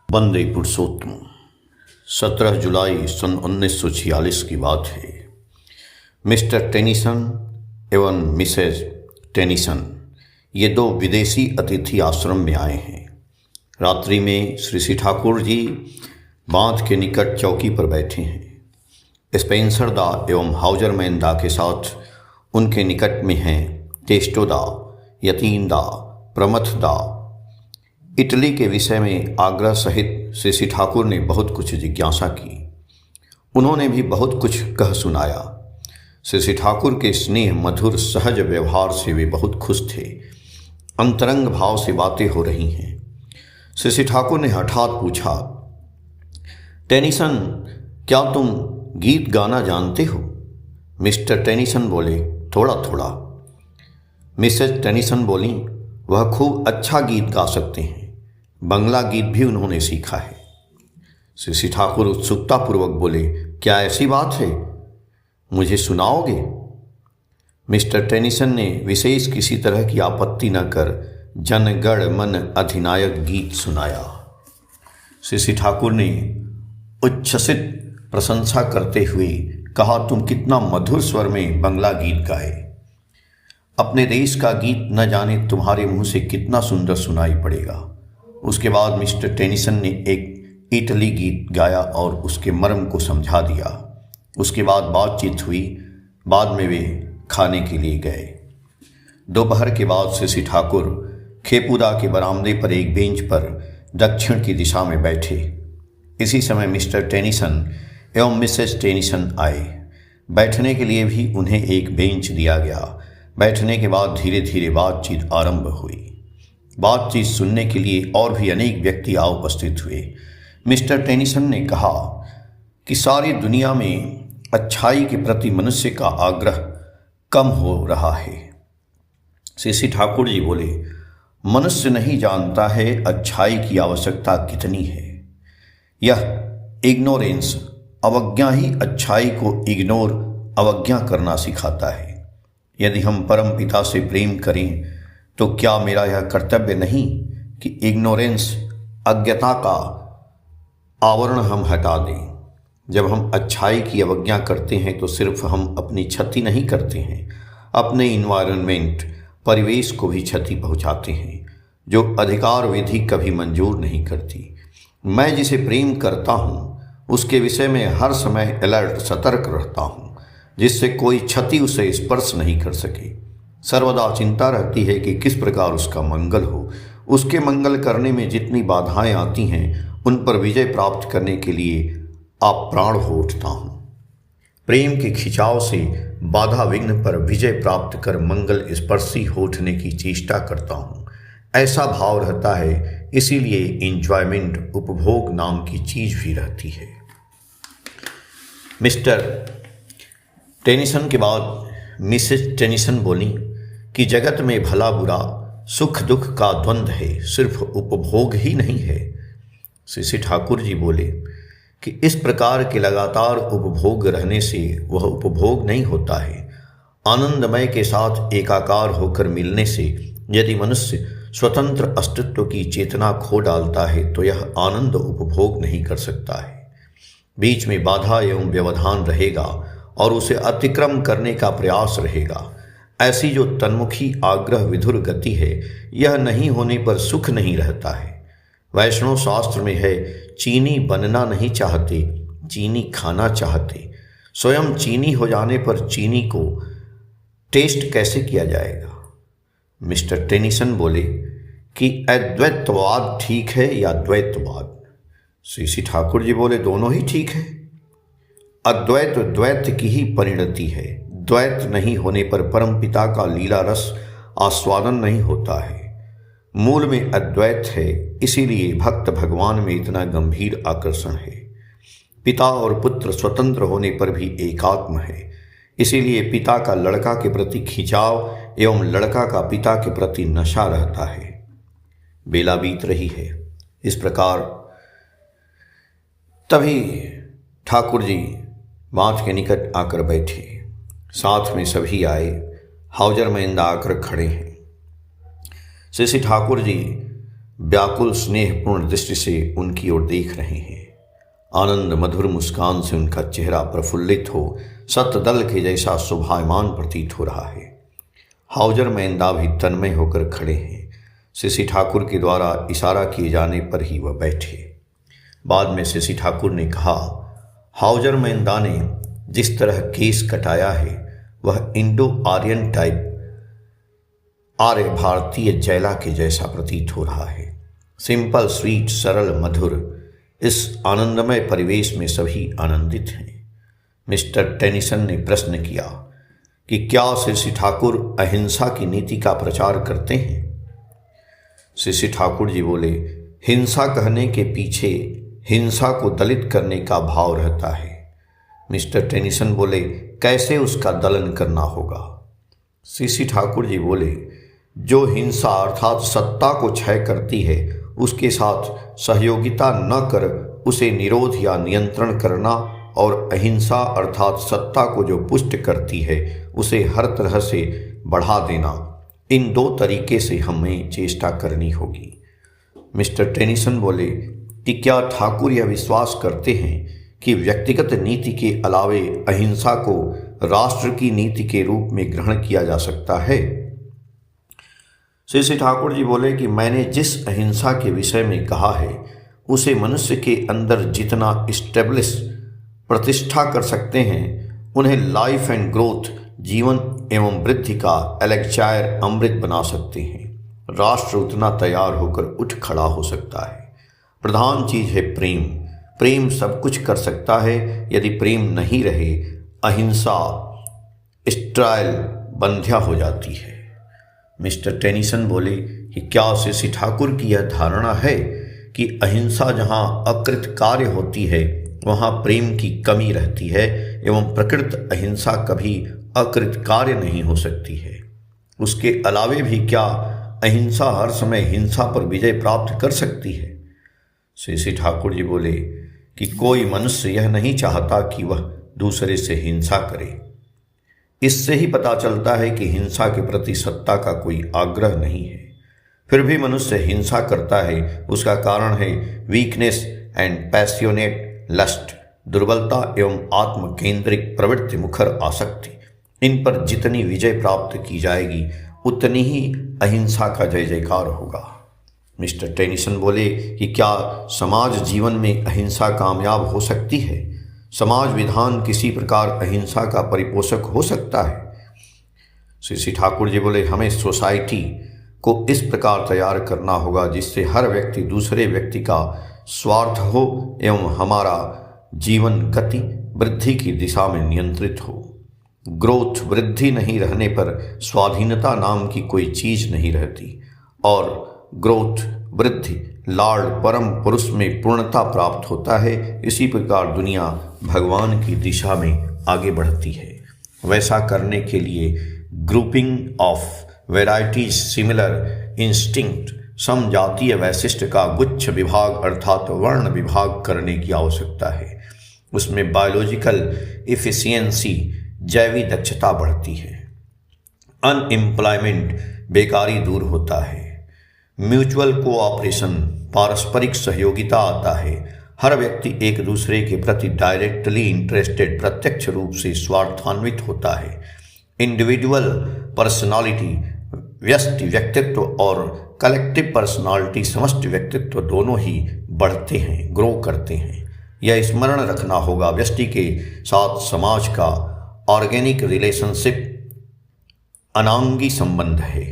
वंदे पुरुषोत्तम। 17 जुलाई सन 1946 की बात है। मिस्टर टेनिसन एवं मिसेज टेनिसन ये दो विदेशी अतिथि आश्रम में आए हैं। रात्रि में श्री ठाकुर जी बांध के निकट चौकी पर बैठे हैं। स्पेंसर दा एवं हाउजरमैन दा के साथ उनके निकट में हैं टेस्टो दा, यतीन दा, प्रमथ दा। इटली के विषय में आग्रह सहित श्री ठाकुर ने बहुत कुछ जिज्ञासा की। उन्होंने भी बहुत कुछ कह सुनाया। श्री ठाकुर के स्नेह मधुर सहज व्यवहार से वे बहुत खुश थे। अंतरंग भाव से बातें हो रही हैं। श्री ठाकुर ने हठात पूछा, टेनिसन, क्या तुम गीत गाना जानते हो? मिस्टर टेनिसन बोले, थोड़ा थोड़ा। मिसेज टेनिसन बोली, वह खूब अच्छा गीत गा सकते हैं। बंगला गीत भी उन्होंने सीखा है। श्री ठाकुर उत्सुकतापूर्वक बोले, क्या ऐसी बात है? मुझे सुनाओगे? मिस्टर टेनिसन ने विशेष किसी तरह की आपत्ति न कर जन गण मन अधिनायक गीत सुनाया। श्री ठाकुर ने उच्छ्वसित प्रशंसा करते हुए कहा, तुम कितना मधुर स्वर में बंगला गीत गाए। अपने देश का गीत न जाने तुम्हारे मुंह से कितना सुंदर सुनाई पड़ेगा। उसके बाद मिस्टर टेनिसन ने एक इटली गीत गाया और उसके मर्म को समझा दिया। उसके बाद बातचीत हुई। बाद में वे खाने के लिए गए। दोपहर के बाद श्री ठाकुर खेपुदा के बरामदे पर एक बेंच पर दक्षिण की दिशा में बैठे। इसी समय मिस्टर टेनिसन एवं मिसेस टेनिसन आए। बैठने के लिए भी उन्हें एक बेंच दिया गया। बैठने के बाद धीरे धीरे बातचीत आरंभ हुई। बातचीत सुनने के लिए और भी अनेक व्यक्ति आ उपस्थित हुए। मिस्टर टेनिसन ने कहा कि सारी दुनिया में अच्छाई के प्रति मनुष्य का आग्रह कम हो रहा है। श्री ठाकुर जी बोले, मनुष्य नहीं जानता है अच्छाई की आवश्यकता कितनी है। यह इग्नोरेंस, अवज्ञा ही अच्छाई को इग्नोर, अवज्ञा करना सिखाता है। यदि हम परम पिता से प्रेम करें तो क्या मेरा यह कर्तव्य नहीं कि इग्नोरेंस, अज्ञता का आवरण हम हटा दें? जब हम अच्छाई की अवज्ञा करते हैं तो सिर्फ हम अपनी क्षति नहीं करते हैं, अपने इन्वायरमेंट, परिवेश को भी क्षति पहुंचाते हैं, जो अधिकार विधि कभी मंजूर नहीं करती। मैं जिसे प्रेम करता हूं उसके विषय में हर समय अलर्ट, सतर्क रहता हूं, जिससे कोई क्षति उसे स्पर्श नहीं कर सके। सर्वदा चिंता रहती है कि किस प्रकार उसका मंगल हो। उसके मंगल करने में जितनी बाधाएं आती हैं उन पर विजय प्राप्त करने के लिए आप प्राण हो उठता हूँ। प्रेम के खिंचाव से बाधा विघ्न पर विजय प्राप्त कर मंगल स्पर्शी हो उठने की चेष्टा करता हूँ। ऐसा भाव रहता है, इसीलिए इंजॉयमेंट, उपभोग नाम की चीज भी रहती है। मिस्टर टेनिसन के बाद मिसेस टेनिसन बोली कि जगत में भला बुरा, सुख दुख का द्वंद्व है, सिर्फ उपभोग ही नहीं है। श्री ठाकुर जी बोले कि इस प्रकार के लगातार उपभोग रहने से वह उपभोग नहीं होता है। आनंदमय के साथ एकाकार होकर मिलने से यदि मनुष्य स्वतंत्र अस्तित्व की चेतना खो डालता है तो यह आनंद उपभोग नहीं कर सकता है। बीच में बाधा एवं व्यवधान रहेगा और उसे अतिक्रम करने का प्रयास रहेगा। ऐसी जो तन्मुखी आग्रह विधुर गति है, यह नहीं होने पर सुख नहीं रहता है। वैष्णव शास्त्र में है, चीनी बनना नहीं चाहते, चीनी खाना चाहते। स्वयं चीनी हो जाने पर चीनी को टेस्ट कैसे किया जाएगा? मिस्टर टेनिसन बोले कि अद्वैतवाद ठीक है या द्वैतवाद? श्री ठाकुर जी बोले, दोनों ही ठीक है। अद्वैत द्वैत की ही परिणति है। द्वैत नहीं होने पर परम पिता का लीला रस आस्वादन नहीं होता है। मूल में अद्वैत है, इसीलिए भक्त भगवान में इतना गंभीर आकर्षण है। पिता और पुत्र स्वतंत्र होने पर भी एकात्म है, इसीलिए पिता का लड़का के प्रति खिंचाव एवं लड़का का पिता के प्रति नशा रहता है। बेला बीत रही है। इस प्रकार तभी ठाकुर जी बांध के निकट आकर बैठे। साथ में सभी आए। हाउजरमैन आकर खड़े हैं। श्री ठाकुर जी व्याकुल स्नेहपूर्ण दृष्टि से उनकी ओर देख रहे हैं। आनंद मधुर मुस्कान से उनका चेहरा प्रफुल्लित हो सतदल के जैसा शोभायमान प्रतीत हो रहा है। हाउजर मैंदा भी तन्मय होकर खड़े हैं। शशि ठाकुर के द्वारा इशारा किए जाने पर ही वह बैठे। बाद में शशि ठाकुर ने कहा, हाउजर मैंदा ने जिस तरह केस कटाया है वह इंडो आर्यन टाइप आर्य भारतीय जैला के जैसा प्रतीत हो रहा है। सिंपल, स्वीट, सरल, मधुर। इस आनंदमय परिवेश में सभी आनंदित हैं। मिस्टर टेनिसन ने प्रश्न किया कि क्या शशि ठाकुर अहिंसा की नीति का प्रचार करते हैं? शशि ठाकुर जी बोले, हिंसा कहने के पीछे हिंसा को दलित करने का भाव रहता है। मिस्टर टेनिसन बोले, कैसे उसका दलन करना होगा? शशि ठाकुर जी बोले, जो हिंसा अर्थात सत्ता को क्षय करती है उसके साथ सहयोगिता न कर उसे निरोध या नियंत्रण करना, और अहिंसा अर्थात सत्ता को जो पुष्ट करती है उसे हर तरह से बढ़ा देना, इन दो तरीके से हमें चेष्टा करनी होगी। मिस्टर टेनिसन बोले कि क्या ठाकुर यह विश्वास करते हैं कि व्यक्तिगत नीति के अलावे अहिंसा को राष्ट्र की नीति के रूप में ग्रहण किया जा सकता है? शशि ठाकुर जी बोले कि मैंने जिस अहिंसा के विषय में कहा है उसे मनुष्य के अंदर जितना इस्टेब्लिश प्रतिष्ठा कर सकते हैं, उन्हें लाइफ एंड ग्रोथ, जीवन एवं वृद्धि का एलेक्चायर अमृत बना सकते हैं। राष्ट्र उतना तैयार होकर उठ खड़ा हो सकता है। प्रधान चीज है प्रेम। प्रेम सब कुछ कर सकता है। यदि प्रेम नहीं रहे, अहिंसा स्ट्राइल बंध्या हो जाती है। मिस्टर टेनिसन बोले कि क्या शशि ठाकुर की यह धारणा है कि अहिंसा जहाँ अकृत कार्य होती है वहाँ प्रेम की कमी रहती है, एवं प्रकृत अहिंसा कभी अकृत कार्य नहीं हो सकती है? उसके अलावे भी क्या अहिंसा हर समय हिंसा पर विजय प्राप्त कर सकती है? शशि ठाकुर जी बोले कि कोई मनुष्य यह नहीं चाहता कि वह दूसरे से हिंसा करे। इससे ही पता चलता है कि हिंसा के प्रति सत्ता का कोई आग्रह नहीं है। फिर भी मनुष्य हिंसा करता है, उसका कारण है वीकनेस एंड पैसियोनेट लस्ट, दुर्बलता एवं आत्म केंद्रिक प्रवृत्ति मुखर आसक्ति। इन पर जितनी विजय प्राप्त की जाएगी उतनी ही अहिंसा का जय जयकार होगा। मिस्टर टेनिसन बोले कि क्या समाज जीवन में अहिंसा कामयाब हो सकती है? समाज विधान किसी प्रकार अहिंसा का परिपोषक हो सकता है? शशि ठाकुर जी बोले, हमें सोसाइटी को इस प्रकार तैयार करना होगा जिससे हर व्यक्ति दूसरे व्यक्ति का स्वार्थ हो एवं हमारा जीवन गति वृद्धि की दिशा में नियंत्रित हो। ग्रोथ, वृद्धि नहीं रहने पर स्वाधीनता नाम की कोई चीज नहीं रहती, और ग्रोथ, वृद्धि, लाड़ परम पुरुष में पूर्णता प्राप्त होता है। इसी प्रकार दुनिया भगवान की दिशा में आगे बढ़ती है। वैसा करने के लिए grouping of varieties similar instinct, समजातीय वैशिष्ट का गुच्छ विभाग अर्थात वर्ण विभाग करने की आवश्यकता है। उसमें बायोलॉजिकल इफिशियंसी, जैवी दक्षता बढ़ती है। अनएम्प्लॉयमेंट, बेकारी दूर होता है। म्यूचुअल कोऑपरेशन, पारस्परिक सहयोगिता आता है। हर व्यक्ति एक दूसरे के प्रति डायरेक्टली इंटरेस्टेड, प्रत्यक्ष रूप से स्वार्थान्वित होता है। इंडिविजुअल पर्सनालिटी, व्यष्टि व्यक्तित्व, और कलेक्टिव पर्सनालिटी, समष्टि व्यक्तित्व, दोनों ही बढ़ते हैं, ग्रो करते हैं। यह स्मरण रखना होगा, व्यष्टि के साथ समाज का ऑर्गेनिक रिलेशनशिप अनांगी संबंध है।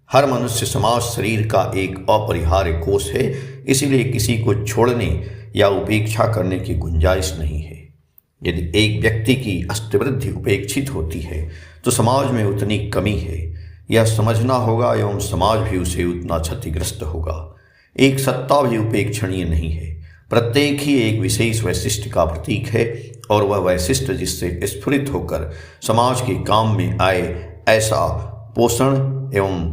हर मनुष्य समाज शरीर का एक अपरिहार्य कोष है, इसीलिए किसी को छोड़ने या उपेक्षा करने की गुंजाइश नहीं है। यदि एक व्यक्ति की अष्टवृद्धि उपेक्षित होती है तो समाज में उतनी कमी है, यह समझना होगा, एवं समाज भी उसे उतना क्षतिग्रस्त होगा। एक सत्ता भी उपेक्षणीय नहीं है। प्रत्येक ही एक विशेष वैशिष्ट का प्रतीक है, और वह वैशिष्ट जिससे स्फुरित होकर समाज के काम में आए, ऐसा पोषण एवं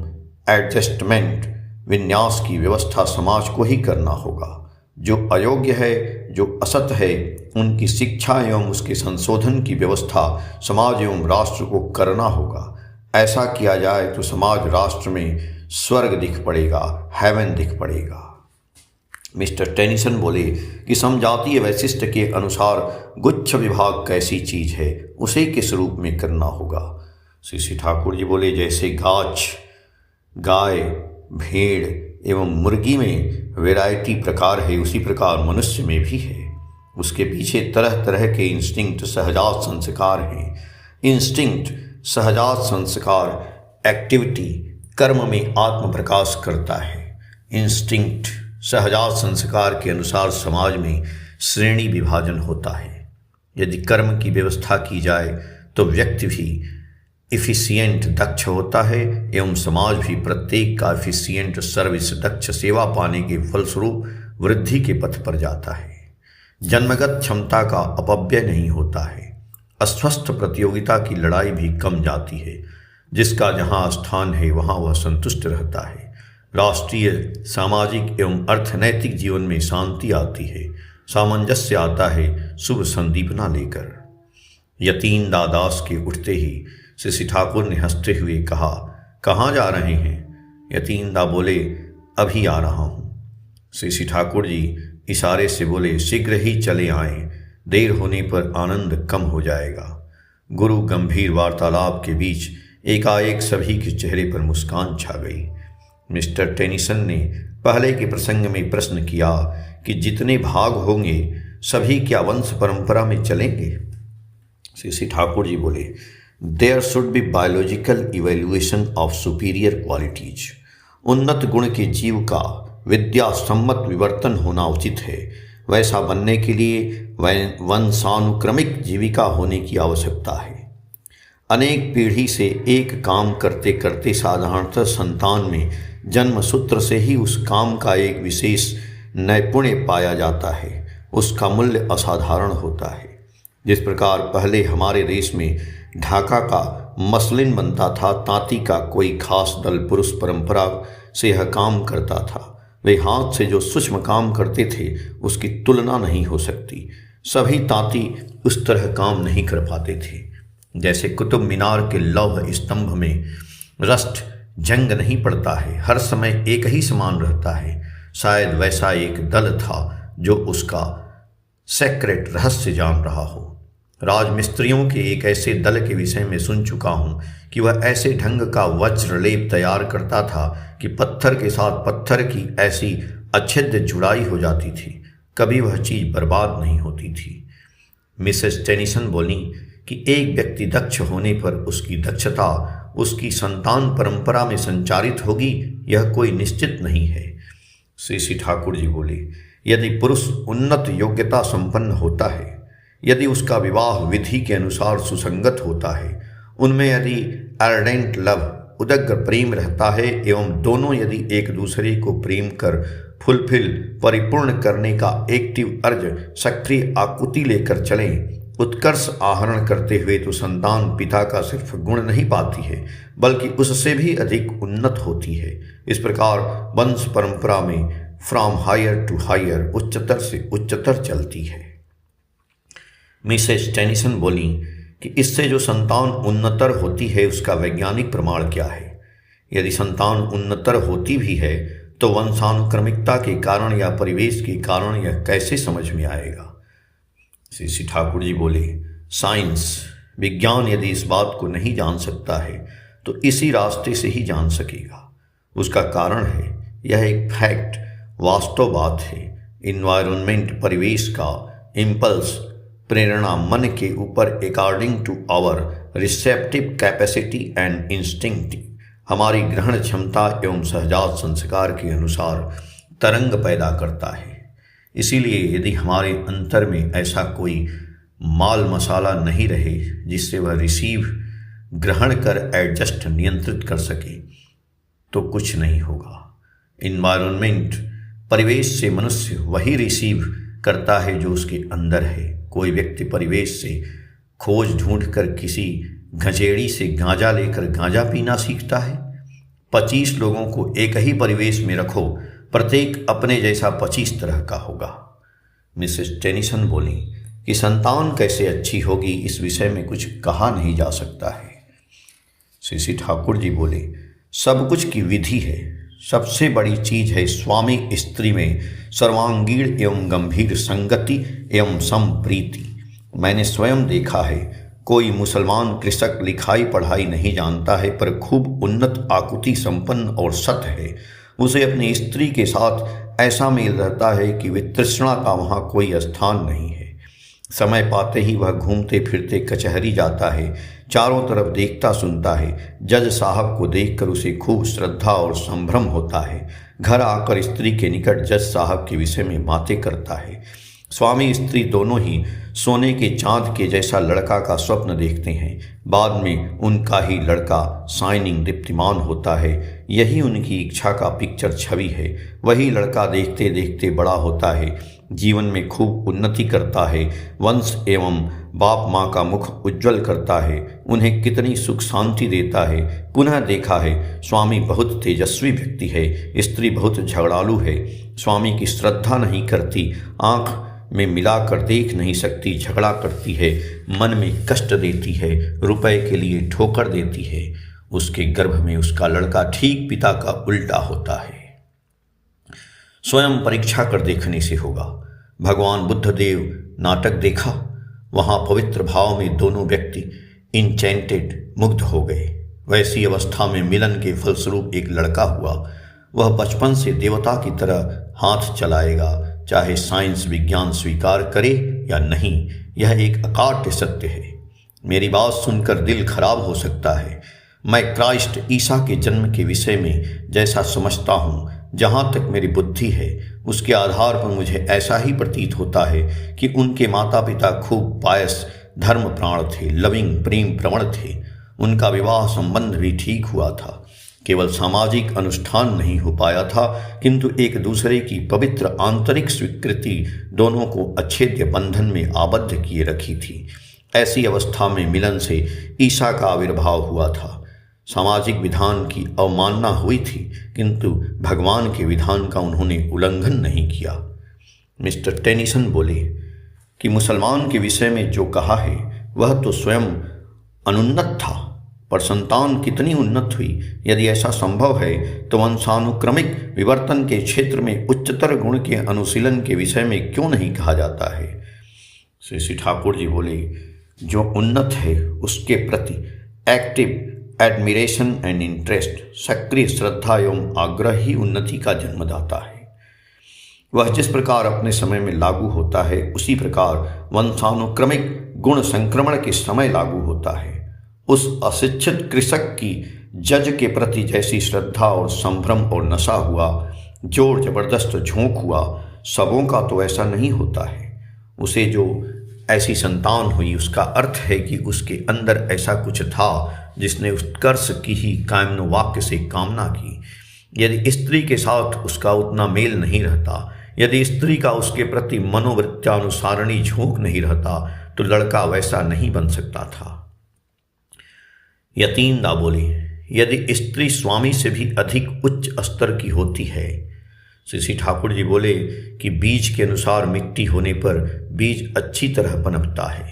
एडजस्टमेंट विन्यास की व्यवस्था समाज को ही करना होगा। जो अयोग्य है, जो असत है, उनकी शिक्षा एवं उसके संशोधन की व्यवस्था समाज एवं राष्ट्र को करना होगा। ऐसा किया जाए तो समाज राष्ट्र में स्वर्ग दिख पड़ेगा, हेवन दिख पड़ेगा। मिस्टर टेनिसन बोले कि समजातीय वैशिष्ट के अनुसार गुच्छ विभाग कैसी चीज है, उसे किस रूप में करना होगा। श्री ठाकुर जी बोले जैसे गाय, भेड़ एवं मुर्गी में वैरायटी प्रकार है, उसी प्रकार मनुष्य में भी है। उसके पीछे तरह तरह के इंस्टिंक्ट, सहजात संस्कार हैं। इंस्टिंक्ट, सहजात संस्कार एक्टिविटी कर्म में आत्म प्रकाश करता है। इंस्टिंक्ट, सहजात संस्कार के अनुसार समाज में श्रेणी विभाजन होता है। यदि कर्म की व्यवस्था की जाए तो व्यक्ति भी इफिशिएंट दक्ष होता है एवं समाज भी प्रत्येक का इफिशिएंट सर्विस दक्ष सेवा पाने के फलस्वरूप वृद्धि के पथ पर जाता है। जन्मगत क्षमता का अपव्यय नहीं होता है। अस्वस्थ प्रतियोगिता की लड़ाई भी कम जाती है। जिसका जहाँ स्थान है वहाँ वह संतुष्ट रहता है। राष्ट्रीय, सामाजिक एवं अर्थनैतिक जीवन में शांति आती है, सामंजस्य आता है शुभ संदीपना लेकर। यतीन दादास के उठते ही श्री ठाकुर ने हंसते हुए कहा, कहाँ जा रहे हैं? यतीन दा बोले, अभी आ रहा हूँ। श्री ठाकुर जी इशारे से बोले, शीघ्र ही चले आएं, देर होने पर आनंद कम हो जाएगा। गुरु गंभीर वार्तालाप के बीच एकाएक सभी के चेहरे पर मुस्कान छा गई। मिस्टर टेनिसन ने पहले के प्रसंग में प्रश्न किया कि जितने भाग होंगे सभी क्या वंश परंपरा में चलेंगे? श्री ठाकुर जी बोले, there should be biological evaluation of superior qualities. उन्नत गुण के जीव का विद्या सम्मत विवर्तन होना उचित है। वैसा बनने के लिए वंशानुक्रमिक जीविका होने की आवश्यकता है। अनेक पीढ़ी से एक काम करते करते साधारणतः संतान में जन्म सूत्र से ही उस काम का एक विशेष नैपुण्य पाया जाता है। उसका मूल्य असाधारण होता है। जिस प्रकार पहले हमारे देश में ढाका का मसलिन बनता था, तांती का कोई खास दल पुरुष परंपरा से यह काम करता था। वे हाथ से जो सूक्ष्म काम करते थे उसकी तुलना नहीं हो सकती। सभी तांती उस तरह काम नहीं कर पाते थे। जैसे कुतुब मीनार के लौह स्तंभ में रस्ट जंग नहीं पड़ता है, हर समय एक ही समान रहता है, शायद वैसा एक दल था जो उसका सेक्रेट रहस्य जान रहा हो। राजमिस्त्रियों के एक ऐसे दल के विषय में सुन चुका हूँ कि वह ऐसे ढंग का वज्रलेप तैयार करता था कि पत्थर के साथ पत्थर की ऐसी अच्छेद्य जुड़ाई हो जाती थी, कभी वह चीज़ बर्बाद नहीं होती थी। मिसेस टेनिसन बोली कि एक व्यक्ति दक्ष होने पर उसकी दक्षता उसकी संतान परंपरा में संचारित होगी, यह कोई निश्चित नहीं है। श्री ठाकुर जी बोले, यदि पुरुष उन्नत योग्यता संपन्न होता है, यदि उसका विवाह विधि के अनुसार सुसंगत होता है, उनमें यदि अर्डेंट लव उदग्र प्रेम रहता है एवं दोनों यदि एक दूसरे को प्रेम कर फुलफिल परिपूर्ण करने का एक्टिव अर्ज सक्रिय आकुति लेकर चलें, उत्कर्ष आहरण करते हुए तो संतान पिता का सिर्फ गुण नहीं पाती है बल्कि उससे भी अधिक उन्नत होती है। इस प्रकार वंश परंपरा में फ्रॉम हायर टू हायर, उच्चतर से उच्चतर चलती है। मिसेस टेनिसन बोली कि इससे जो संतान उन्नतर होती है उसका वैज्ञानिक प्रमाण क्या है? यदि संतान उन्नतर होती भी है तो वंशानुक्रमिकता के कारण या परिवेश के कारण यह कैसे समझ में आएगा? श्री ठाकुर जी बोले, साइंस विज्ञान यदि इस बात को नहीं जान सकता है तो इसी रास्ते से ही जान सकेगा। उसका कारण है, यह एक फैक्ट, वास्तव बात है। इन्वायरमेंट, परिवेश का इम्पल्स, प्रेरणा मन के ऊपर according to our receptive capacity and instinct, हमारी ग्रहण क्षमता एवं सहजात संस्कार के अनुसार तरंग पैदा करता है। इसीलिए यदि हमारे अंतर में ऐसा कोई माल मसाला नहीं रहे जिससे वह रिसीव ग्रहण कर एडजस्ट नियंत्रित कर सके तो कुछ नहीं होगा। इन्वायरमेंट, परिवेश से मनुष्य वही रिसीव करता है जो उसके अंदर है। कोई व्यक्ति परिवेश से खोज ढूंढ कर किसी गंजेड़ी से गांजा लेकर गांजा पीना सीखता है। 25 लोगों को एक ही परिवेश में रखो, प्रत्येक अपने जैसा 25 तरह का होगा। मिसेस टेनिसन बोली कि संतान कैसे अच्छी होगी इस विषय में कुछ कहा नहीं जा सकता है। श्री ठाकुर जी बोले, सब कुछ की विधि है। सबसे बड़ी चीज है स्वामी स्त्री में सर्वांगीण एवं गंभीर संगति एवं संप्रीति। मैंने स्वयं देखा है, कोई मुसलमान कृषक लिखाई पढ़ाई नहीं जानता है पर खूब उन्नत आकृति संपन्न और सत है। उसे अपनी स्त्री के साथ ऐसा मेल रहता है कि वे तृष्णा का वहाँ कोई स्थान नहीं है। समय पाते ही वह घूमते फिरते कचहरी जाता है, चारों तरफ देखता सुनता है। जज साहब को देखकर उसे खूब श्रद्धा और संभ्रम होता है। घर आकर स्त्री के निकट जज साहब के विषय में बातें करता है। स्वामी स्त्री दोनों ही सोने के चांद के जैसा लड़का का स्वप्न देखते हैं। बाद में उनका ही लड़का शाइनिंग दीप्तिमान होता है। यही उनकी इच्छा का पिक्चर छवि है। वही लड़का देखते देखते बड़ा होता है, जीवन में खूब उन्नति करता है, वंश एवं बाप माँ का मुख उज्जवल करता है, उन्हें कितनी सुख शांति देता है। पुनः देखा है, स्वामी बहुत तेजस्वी व्यक्ति है, स्त्री बहुत झगड़ालू है, स्वामी की श्रद्धा नहीं करती, आँख में मिलाकर देख नहीं सकती, झगड़ा करती है, मन में कष्ट देती है, रुपए के लिए ठोकर देती है। उसके गर्भ में उसका लड़का ठीक पिता का उल्टा होता है। स्वयं परीक्षा कर देखने से होगा। भगवान बुद्धदेव नाटक देखा, वहाँ पवित्र भाव में दोनों व्यक्ति इंचेंटेड मुग्ध हो गए। वैसी अवस्था में मिलन के फलस्वरूप एक लड़का हुआ। वह बचपन से देवता की तरह हाथ चलाएगा, चाहे साइंस विज्ञान स्वीकार करे या नहीं। यह एक अकाट्य सत्य है। मेरी बात सुनकर दिल खराब हो सकता है। मैं क्राइस्ट ईसा के जन्म के विषय में जैसा समझता हूँ, जहाँ तक मेरी बुद्धि है, उसके आधार पर मुझे ऐसा ही प्रतीत होता है कि उनके माता पिता खूब पायस धर्म प्राण थे, लविंग प्रेम प्रवण थे। उनका विवाह संबंध भी ठीक हुआ था। केवल सामाजिक अनुष्ठान नहीं हो पाया था, किंतु एक दूसरे की पवित्र आंतरिक स्वीकृति दोनों को अछेद्य बंधन में आबद्ध किए रखी थी। ऐसी अवस्था में मिलन से ईसा का आविर्भाव हुआ था। सामाजिक विधान की अवमानना हुई थी, किंतु भगवान के विधान का उन्होंने उल्लंघन नहीं किया। मिस्टर टेनिसन बोले कि मुसलमान के विषय में जो कहा है वह तो स्वयं अनुन्नत था, पर संतान कितनी उन्नत हुई। यदि ऐसा संभव है तो वंशानुक्रमिक विवर्तन के क्षेत्र में उच्चतर गुण के अनुशीलन के विषय में क्यों नहीं कहा जाता है। श्री श्री ठाकुर जी बोले, जो उन्नत है उसके प्रति एक्टिव एडमिरेशन एंड इंटरेस्ट, सक्रिय श्रद्धा एवं आग्रह ही उन्नति का जन्मदाता है। वह जिस प्रकार अपने समय में लागू होता है, उसी प्रकार वंशानुक्रमिक गुण संक्रमण के समय लागू होता है। उस अशिक्षित कृषक की जज के प्रति जैसी श्रद्धा और संभ्रम और नशा हुआ, जोर जबरदस्त झोंक हुआ, सबों का तो ऐसा नहीं होता है। उसे जो ऐसी संतान हुई, उसका अर्थ है कि उसके अंदर ऐसा कुछ था जिसने उत्कर्ष की ही कायमनो वाक्य से कामना की। यदि स्त्री के साथ उसका उतना मेल नहीं रहता, यदि स्त्री का उसके प्रति मनोवृत्त्यानुसारणी झोंक नहीं रहता, तो लड़का वैसा नहीं बन सकता था। यतीनदा बोले, यदि स्त्री स्वामी से भी अधिक उच्च स्तर की होती है। श्री श्री ठाकुर जी बोले कि बीज के अनुसार मिट्टी होने पर बीज अच्छी तरह पनपता है।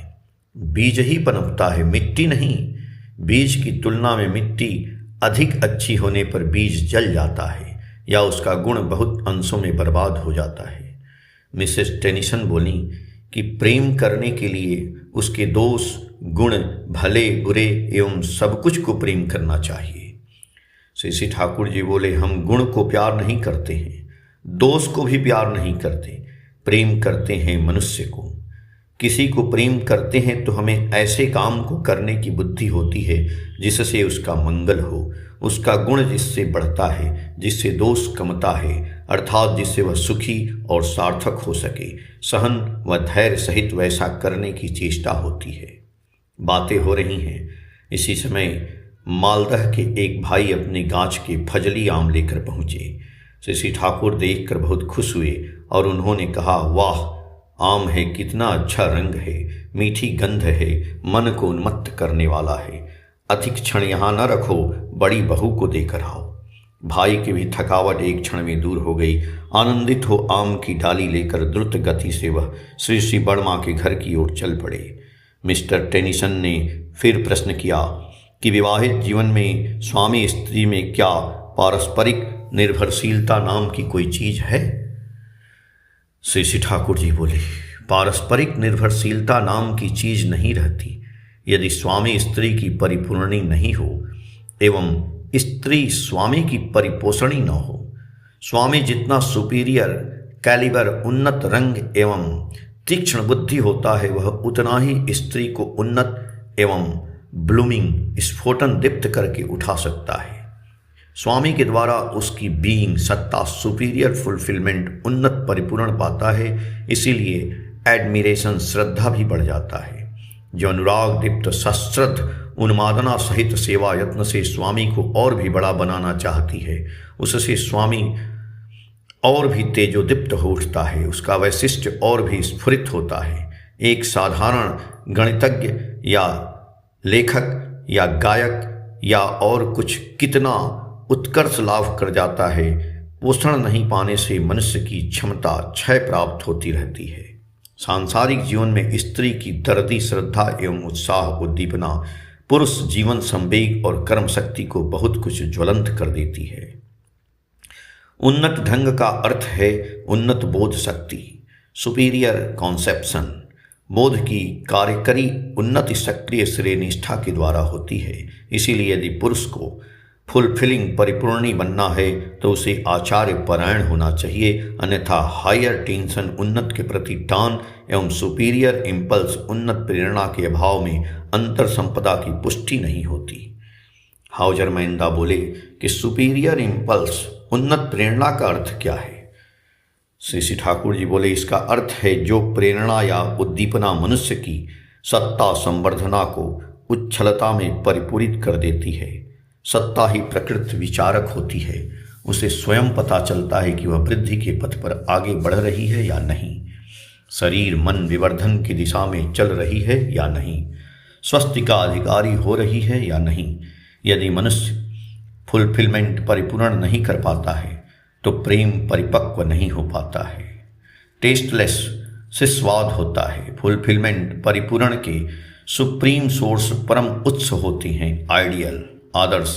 बीज ही पनपता है, मिट्टी नहीं। बीज की तुलना में मिट्टी अधिक अच्छी होने पर बीज जल जाता है या उसका गुण बहुत अंशों में बर्बाद हो जाता है। मिसेस टेनिसन बोली कि प्रेम करने के लिए उसके दोष गुण भले बुरे एवं सब कुछ को प्रेम करना चाहिए। श्री श्री ठाकुर जी बोले, हम गुण को प्यार नहीं करते हैं, दोष को भी प्यार नहीं करते, प्रेम करते हैं मनुष्य को। किसी को प्रेम करते हैं तो हमें ऐसे काम को करने की बुद्धि होती है जिससे उसका मंगल हो, उसका गुण जिससे बढ़ता है, जिससे दोष कमता है, अर्थात जिससे वह सुखी और सार्थक हो सके। सहन व धैर्य सहित वैसा करने की चेष्टा होती है। बातें हो रही हैं, इसी समय मालदह के एक भाई अपने गाछ के फजली आम लेकर पहुँचे। श्री श्री ठाकुर देखकर बहुत खुश हुए और उन्होंने कहा, वाह, आम है, कितना अच्छा रंग है, मीठी गंध है, मन को उन्मत्त करने वाला है। अधिक क्षण यहाँ न रखो, बड़ी बहू को देकर आओ। भाई की भी थकावट एक क्षण में दूर हो गई। आनंदित हो आम की डाली लेकर द्रुत गति से वह श्री श्री बड़माँ के घर की ओर चल पड़े। मिस्टर टेनिसन ने फिर प्रश्न किया, कि विवाहित जीवन में स्वामी स्त्री में क्या पारस्परिक निर्भरशीलता नाम की कोई चीज है? श्री ठाकुर जी बोले, पारस्परिक निर्भरशीलता नाम की चीज नहीं रहती यदि स्वामी स्त्री की परिपूर्णी नहीं हो एवं स्त्री स्वामी की परिपोषणी न हो। स्वामी जितना सुपीरियर कैलिबर, उन्नत रंग एवं तीक्ष्ण बुद्धि होता है, वह उतना ही स्त्री को उन्नत एवं ब्लूमिंग स्फोटन दीप्त करके उठा सकता है। स्वामी के द्वारा उसकी बीइंग सत्ता सुपीरियर फुलफिलमेंट उन्नत परिपूर्ण पाता है, इसीलिए एडमिरेशन श्रद्धा भी बढ़ जाता है। जो अनुराग दीप्त सश्रद्ध उन्मादना सहित सेवा यत्न से स्वामी को और भी बड़ा बनाना चाहती है, उससे स्वामी और भी तेजोदीप्त हो उठता है, उसका वैशिष्ट और भी स्फुरित होता है। एक साधारण गणितज्ञ या लेखक या गायक या और कुछ कितना उत्कर्ष लाभ कर जाता है, पोषण नहीं पाने से मनुष्य की क्षमता क्षय प्राप्त होती रहती है। सांसारिक जीवन में स्त्री की दर्दी श्रद्धा एवं उत्साह उद्दीपना पुरुष जीवन संवेग और कर्म शक्ति को बहुत कुछ ज्वलंत कर देती है। उन्नत ढंग का अर्थ है उन्नत बोध शक्ति, सुपीरियर कॉन्सेप्शन। बोध की कार्यकरी उन्नति सक्रिय श्रेय निष्ठा के द्वारा होती है। इसीलिए यदि पुरुष को फुलफिलिंग परिपूर्णी बनना है तो उसे आचार्य परायण होना चाहिए, अन्यथा हायर टेंशन उन्नत के प्रति टान एवं सुपीरियर इम्पल्स उन्नत प्रेरणा के अभाव में अंतर संपदा की पुष्टि नहीं होती। हाउजर महिंदा बोले कि सुपीरियर इम्पल्स उन्नत प्रेरणा का अर्थ क्या है? श्री ठाकुर जी बोले, इसका अर्थ है जो प्रेरणा या उद्दीपना मनुष्य की सत्ता संवर्धना को उच्छलता में परिपूरित कर देती है। सत्ता ही प्रकृत विचारक होती है, उसे स्वयं पता चलता है कि वह वृद्धि के पथ पर आगे बढ़ रही है या नहीं, शरीर मन विवर्धन की दिशा में चल रही है या नहीं, स्वस्थ का अधिकारी हो रही है या नहीं। यदि मनुष्य फुलफिलमेंट परिपूर्ण नहीं कर पाता है तो प्रेम परिपक्व नहीं हो पाता है। टेस्टलेस से स्वाद होता है। फुलफिलमेंट परिपूर्ण के सुप्रीम सोर्स परम उच्च होते हैं, आइडियल आदर्श,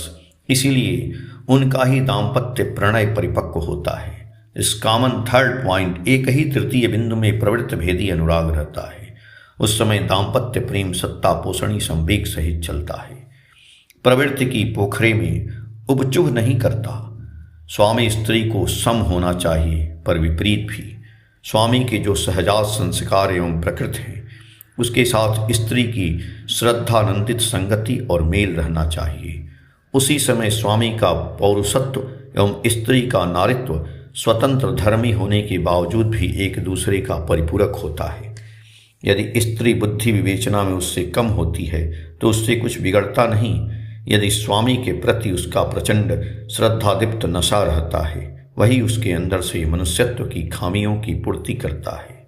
इसीलिए उनका ही दाम्पत्य प्रणय परिपक्व होता है। इस कॉमन थर्ड पॉइंट एक ही तृतीय बिंदु में प्रवृत्त भेदी अनुराग रहता है। उस समय दाम्पत्य प्रेम सत्ता पोषणी संवेग सहित चलता है, प्रवृत्ति की पोखरे में उपचुभ नहीं करता। स्वामी स्त्री को सम होना चाहिए, पर विपरीत भी। स्वामी के जो सहजात संस्कार एवं प्रकृति है उसके साथ स्त्री की श्रद्धानंदित संगति और मेल रहना चाहिए। उसी समय स्वामी का पौरुषत्व एवं स्त्री का नारित्व स्वतंत्र धर्मी होने के बावजूद भी एक दूसरे का परिपूरक होता है। यदि स्त्री बुद्धि विवेचना में उससे कम होती है तो उससे कुछ बिगड़ता नहीं। यदि स्वामी के प्रति उसका प्रचंड श्रद्धादीप्त नशा रहता है, वही उसके अंदर से मनुष्यत्व की खामियों की पूर्ति करता है।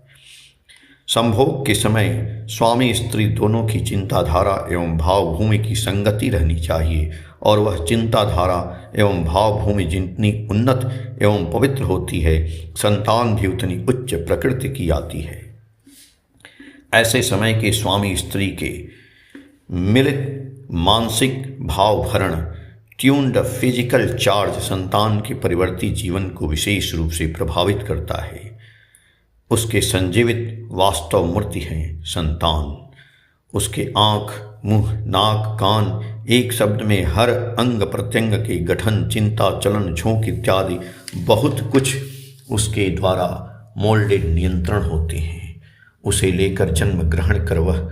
संभोग के समय स्वामी स्त्री दोनों की चिंताधारा एवं भावभूमि की संगति रहनी चाहिए, और वह चिंताधारा एवं भावभूमि जितनी उन्नत एवं पवित्र होती है, संतान भी उतनी उच्च प्रकृति की आती है। ऐसे समय के स्वामी स्त्री के मिलित मानसिक भाव भरण, ट्यून्ड फिजिकल चार्ज संतान के परिवर्ती जीवन को विशेष रूप से प्रभावित करता है। उसके संजीवित वास्तव मूर्ति हैं संतान। उसके आँख, मुंह, नाक, कान, एक शब्द में हर अंग प्रत्यंग के गठन, चिंता, चलन, झोंक इत्यादि बहुत कुछ उसके द्वारा मोल्डेड नियंत्रण होते हैं। उसे लेकर जन्म ग्रहण कर वह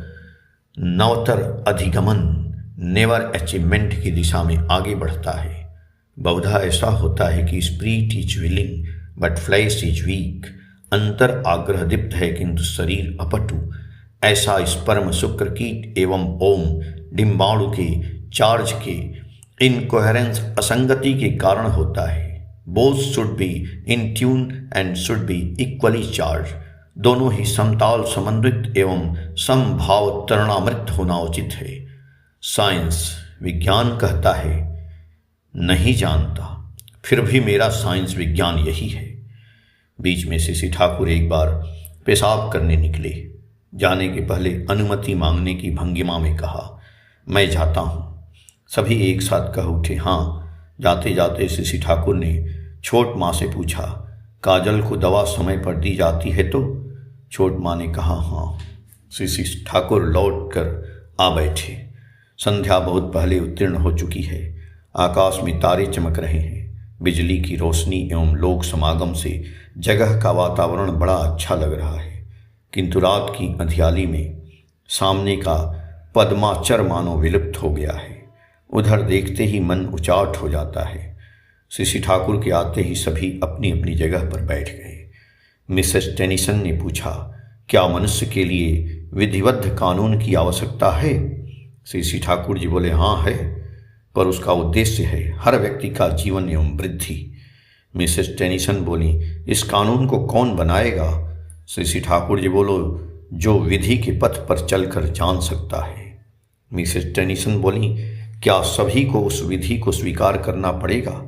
नवतर अधिगमन, नेवर अचीवमेंट की दिशा में आगे बढ़ता है। बहुधा ऐसा होता है कि spirit is willing but flash is weak. अंतर आग्रह दीप्त है किंतु शरीर अपटु। ऐसा स्पर्म, शुक्र, कीट एवं ओम डिम्बाणु के चार्ज के इनकोहेरेंस, असंगति के कारण होता है। Both should be in tune and should be equally charge. दोनों ही समताल, समन्वित एवं समभाव तरणामृत होना उचित है। साइंस, विज्ञान कहता है नहीं जानता, फिर भी मेरा साइंस विज्ञान यही है। बीच में श्री ठाकुर एक बार पेशाब करने निकले। जाने के पहले अनुमति मांगने की भंगिमा में कहा, मैं जाता हूँ। सभी एक साथ कह उठे हाँ। जाते जाते श्री ठाकुर ने छोट माँ से पूछा, काजल को दवा समय पर दी जाती है? तो छोट माँ ने कहा हाँ। श्री ठाकुर लौट कर आ बैठे। संध्या बहुत पहले उत्तीर्ण हो चुकी है। आकाश में तारे चमक रहे हैं। बिजली की रोशनी एवं लोक समागम से जगह का वातावरण बड़ा अच्छा लग रहा है, किंतु रात की अंधियाली में सामने का पद्माचर मानो विलुप्त हो गया है। उधर देखते ही मन उचाट हो जाता है। श्री ठाकुर के आते ही सभी अपनी अपनी जगह पर बैठ गए। मिसेस टेनिसन ने पूछा, क्या मनुष्य के लिए विधिवद्ध कानून की आवश्यकता है? श्री ठाकुर जी बोले हाँ है, पर उसका उद्देश्य है हर व्यक्ति का जीवन एवं वृद्धि। मिसेस टेनिसन बोली, इस कानून को कौन बनाएगा? श्री ठाकुर जी बोलो, जो विधि के पथ पर चलकर जान सकता है। मिसेस टेनिसन बोली, क्या सभी को उस विधि को स्वीकार करना पड़ेगा?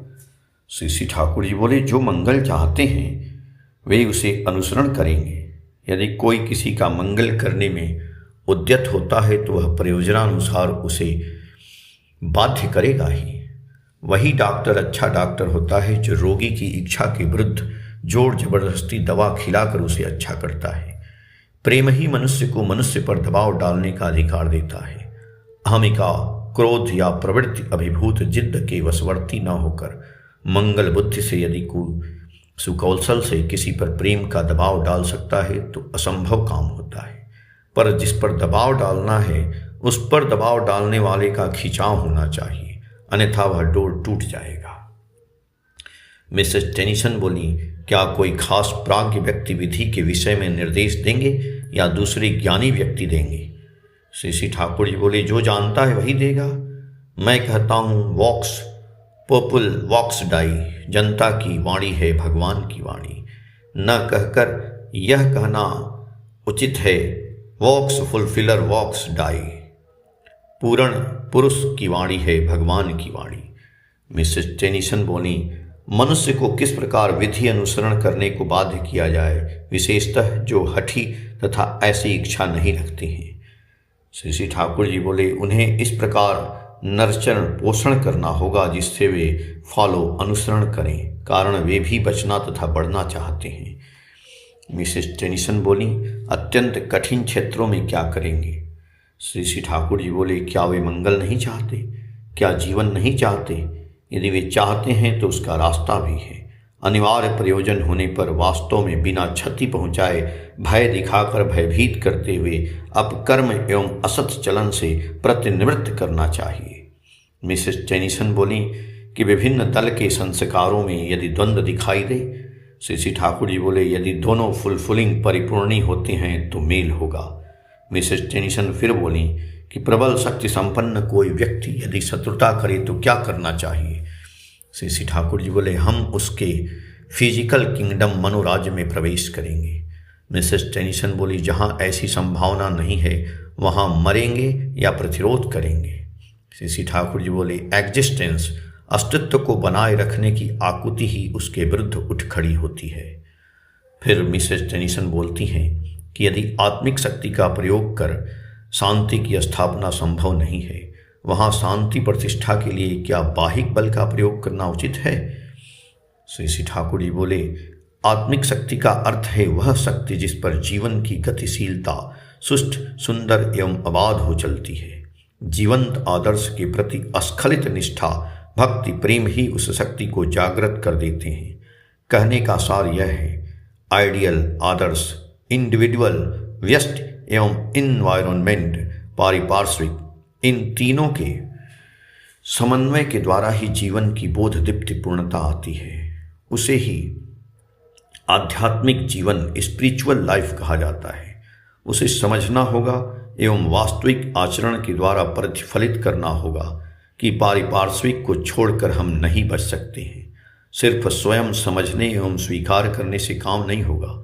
श्री ठाकुर जी बोले, जो मंगल चाहते हैं वे उसे अनुसरण करेंगे। यदि कोई किसी का मंगल करने में उद्यत होता है तो वह प्रयोजनानुसार उसे बाध्य करेगा ही। वही डॉक्टर अच्छा डॉक्टर होता है जो रोगी की इच्छा के विरुद्ध जोर जबरदस्ती दवा खिलाकर उसे अच्छा करता है। प्रेम ही मनुष्य को मनुष्य पर दबाव डालने का अधिकार देता है। अहमिका, क्रोध या प्रवृत्ति अभिभूत जिद्द के वशवर्ती न होकर मंगल बुद्धि से यदि कोई सुकौशल से किसी पर प्रेम का दबाव डाल सकता है तो असंभव काम होता है। पर जिस पर दबाव डालना है उस पर दबाव डालने वाले का खिंचाव होना चाहिए, अन्यथा वह डोर टूट जाएगा। मिसेस टेनिसन बोली, क्या कोई खास प्राज्ञ व्यक्ति विधि के विषय में निर्देश देंगे या दूसरे ज्ञानी व्यक्ति देंगे? श्री ठाकुर जी बोले, जो जानता है वही देगा। मैं कहता हूँ वॉक्स पोपुल वॉक्स डाई, जनता की वाणी है भगवान की वाणी। न कहकर यह कहना उचित है वॉक्स फुलफिलर वॉक्स डाई, पूर्ण पुरुष की वाणी है भगवान की वाणी। मिसेस टेनिसन बोली, मनुष्य को किस प्रकार विधि अनुसरण करने को बाध्य किया जाए, विशेषतः जो हठी तथा ऐसी इच्छा नहीं रखते हैं? श्री ठाकुर जी बोले, उन्हें इस प्रकार नर्चन पोषण करना होगा जिससे वे फॉलो अनुसरण करें, कारण वे भी बचना तथा बढ़ना चाहते हैं। मिसेस टेनिसन बोली, अत्यंत कठिन क्षेत्रों में क्या करेंगे? श्री ठाकुर जी बोले, क्या वे मंगल नहीं चाहते? क्या जीवन नहीं चाहते? यदि वे चाहते हैं तो उसका रास्ता भी है। अनिवार्य प्रयोजन होने पर वास्तव में बिना क्षति पहुंचाए भय दिखाकर भयभीत करते हुए अपकर्म एवं असत चलन से प्रतिनिवृत्त करना चाहिए। मिसेस टेनिसन बोली कि विभिन्न दल के संस्कारों में यदि द्वंद्व दिखाई दे? श्री ठाकुर जी बोले, यदि दोनों फुलफिलिंग परिपूर्णी होते हैं तो मेल होगा। मिसेस टेनिसन फिर बोली कि प्रबल शक्ति संपन्न कोई व्यक्ति यदि शत्रुता करे तो क्या करना चाहिए? श्री ठाकुर जी बोले, हम उसके फिजिकल किंगडम मनोराज्य में प्रवेश करेंगे। मिसेस टेनिसन बोली, जहाँ ऐसी संभावना नहीं है वहाँ मरेंगे या प्रतिरोध करेंगे? श्री ठाकुर जी बोले, एग्जिस्टेंस अस्तित्व को बनाए रखने की आकुति ही उसके विरुद्ध उठ खड़ी होती है। फिर मिसेस टेनिसन बोलती हैं कि यदि आत्मिक शक्ति का प्रयोग कर शांति की स्थापना संभव नहीं है, वहाँ शांति प्रतिष्ठा के लिए क्या बाहिक बल का प्रयोग करना उचित है? श्री ठाकुर जी बोले, आत्मिक शक्ति का अर्थ है वह शक्ति जिस पर जीवन की गतिशीलता सुष्ठ, सुंदर एवं अबाध हो चलती है। जीवंत आदर्श के प्रति अस्खलित निष्ठा, भक्ति, प्रेम ही उस शक्ति को जागृत कर देते हैं। कहने का सार यह है, आइडियल, आदर्श, इंडिविजुअल, व्यष्ट एवं इन्वायरमेंट, पारिपार्श्विक, इन तीनों के समन्वय के द्वारा ही जीवन की बोध दीप्ति पूर्णता आती है। उसे ही आध्यात्मिक जीवन, स्पिरिचुअल लाइफ कहा जाता है। उसे समझना होगा एवं वास्तविक आचरण के द्वारा प्रतिफलित करना होगा कि पारिपार्श्विक को छोड़कर हम नहीं बच सकते हैं। सिर्फ स्वयं समझने एवं स्वीकार करने से काम नहीं होगा।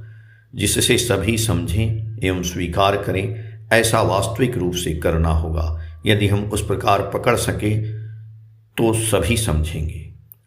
जिससे सभी समझें एवं स्वीकार करें, ऐसा वास्तविक रूप से करना होगा। यदि हम उस प्रकार पकड़ सकें तो सभी समझेंगे।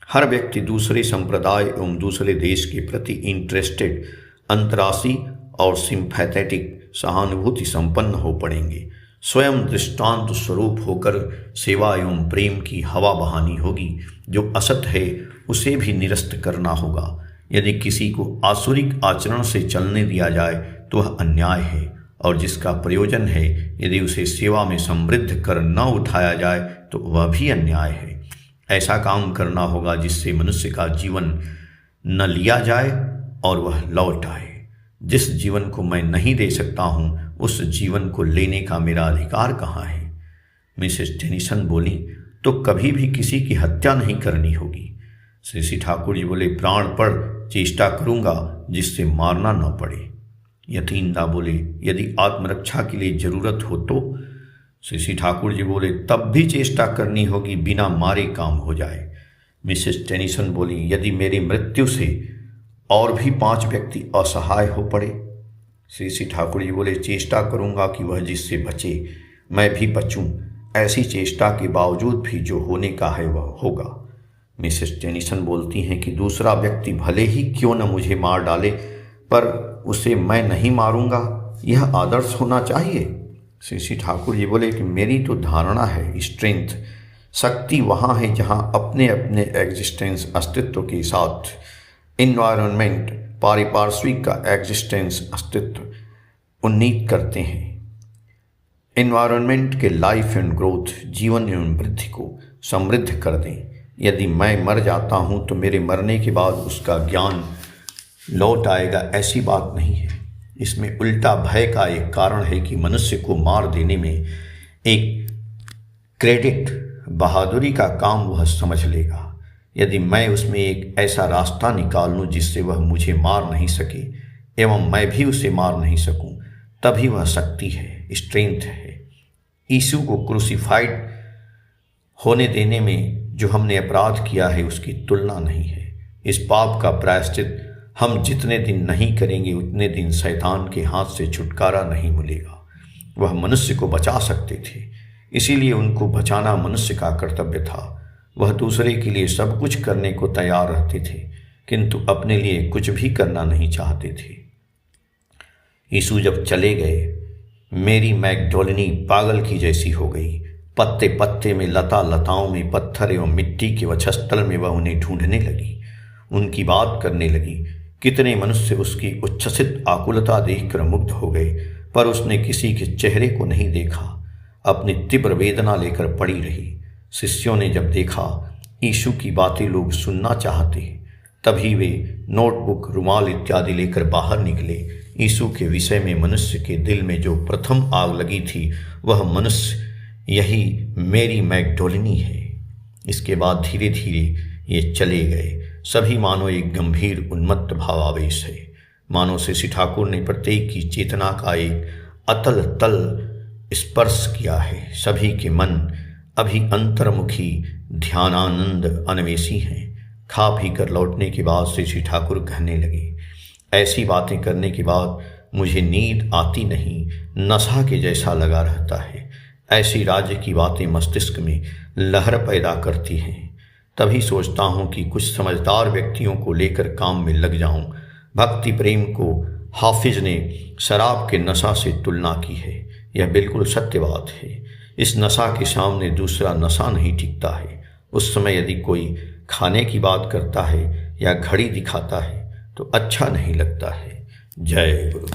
हर व्यक्ति दूसरे संप्रदाय एवं दूसरे देश के प्रति इंटरेस्टेड, अंतरासी और सिंपैथेटिक, सहानुभूति संपन्न हो पड़ेंगे। स्वयं दृष्टांत स्वरूप होकर सेवा एवं प्रेम की हवा बहानी होगी। जो असत है उसे भी निरस्त करना होगा। यदि किसी को आसुरिक आचरण से चलने दिया जाए तो वह अन्याय है, और जिसका प्रयोजन है यदि उसे सेवा में समृद्ध कर न उठाया जाए तो वह भी अन्याय है। ऐसा काम करना होगा जिससे मनुष्य का जीवन न लिया जाए और वह लौट आए। जिस जीवन को मैं नहीं दे सकता हूँ उस जीवन को लेने का मेरा अधिकार कहाँ है? मिसेस टेनिसन बोली, तो कभी भी किसी की हत्या नहीं करनी होगी। श्री ठाकुर जी बोले, प्राणपण चेष्टा करूँगा जिससे मारना न पड़े। यतीन्द्रा बोले, यदि आत्मरक्षा के लिए जरूरत हो तो? श्री ठाकुर जी बोले, तब भी चेष्टा करनी होगी, बिना मारे काम हो जाए। मिसेस टेनिसन बोली, यदि मेरी मृत्यु से और भी 5 व्यक्ति असहाय हो पड़े? श्री ठाकुर जी बोले, चेष्टा करूंगा कि वह जिससे बचे मैं भी बचूं। ऐसी चेष्टा के बावजूद भी जो होने का है वह होगा। मिसेस टेनिसन बोलती हैं कि दूसरा व्यक्ति भले ही क्यों न मुझे मार डाले, पर उसे मैं नहीं मारूंगा, यह आदर्श होना चाहिए। श्री ठाकुर जी बोले कि मेरी तो धारणा है, स्ट्रेंथ शक्ति वहाँ है जहाँ अपने अपने एग्जिस्टेंस अस्तित्व के साथ इन्वायरमेंट पारिपार्श्विक का एग्जिस्टेंस अस्तित्व उन्नीत करते हैं। इन्वायरमेंट के लाइफ एंड ग्रोथ जीवन एवं वृद्धि को समृद्ध कर दें। यदि मैं मर जाता हूँ तो मेरे मरने के बाद उसका ज्ञान लौट आएगा, ऐसी बात नहीं है। इसमें उल्टा भय का एक कारण है कि मनुष्य को मार देने में एक क्रेडिट बहादुरी का काम वह समझ लेगा। यदि मैं उसमें एक ऐसा रास्ता निकाल लूँ जिससे वह मुझे मार नहीं सके एवं मैं भी उसे मार नहीं सकूं, तभी वह शक्ति है, स्ट्रेंथ है। यीशु को क्रूसिफाइड होने देने में जो हमने अपराध किया है उसकी तुलना नहीं है। इस पाप का प्रायश्चित हम जितने दिन नहीं करेंगे उतने दिन शैतान के हाथ से छुटकारा नहीं मिलेगा। वह मनुष्य को बचा सकते थे, इसीलिए उनको बचाना मनुष्य का कर्तव्य था। वह दूसरे के लिए सब कुछ करने को तैयार रहते थे, किंतु अपने लिए कुछ भी करना नहीं चाहते थे। यीशु जब चले गए, मेरी मैगडोलिनी पागल की जैसी हो गई। पत्ते पत्ते में, लता लताओं में, पत्थर एवं मिट्टी के वक्षस्थल में वह उन्हें ढूंढने लगी, उनकी बात करने लगी। कितने मनुष्य उसकी उच्छ्वसित आकुलता देखकर मुग्ध हो गए, पर उसने किसी के चेहरे को नहीं देखा, अपनी तीव्र वेदना लेकर पड़ी रही। शिष्यों ने जब देखा यीशु की बातें लोग सुनना चाहते, तभी वे नोटबुक, रुमाल इत्यादि लेकर बाहर निकले। यीशु के विषय में मनुष्य के दिल में जो प्रथम आग लगी थी वह मनुष्य यही मेरी मैगडोलिनी है। इसके बाद धीरे धीरे ये चले गए। सभी मानो एक गंभीर उन्मत्त भावावेश है, मानो श्री ठाकुर ने प्रत्येक की चेतना का एक अतल तल स्पर्श किया है। सभी के मन अभी अंतर्मुखी ध्यानानंद अन्वेषी हैं। खा पी कर लौटने के बाद श्री ठाकुर कहने लगे, ऐसी बातें करने के बाद मुझे नींद आती नहीं, नशा के जैसा लगा रहता है। ऐसी राज्य की बातें मस्तिष्क में लहर पैदा करती हैं। तभी सोचता हूँ कि कुछ समझदार व्यक्तियों को लेकर काम में लग जाऊँ। भक्ति प्रेम को हाफिज ने शराब के नशा से तुलना की है, यह बिल्कुल सत्य बात है। इस नशा के सामने दूसरा नशा नहीं टिकता है। उस समय यदि कोई खाने की बात करता है या घड़ी दिखाता है तो अच्छा नहीं लगता है। जय गुरु।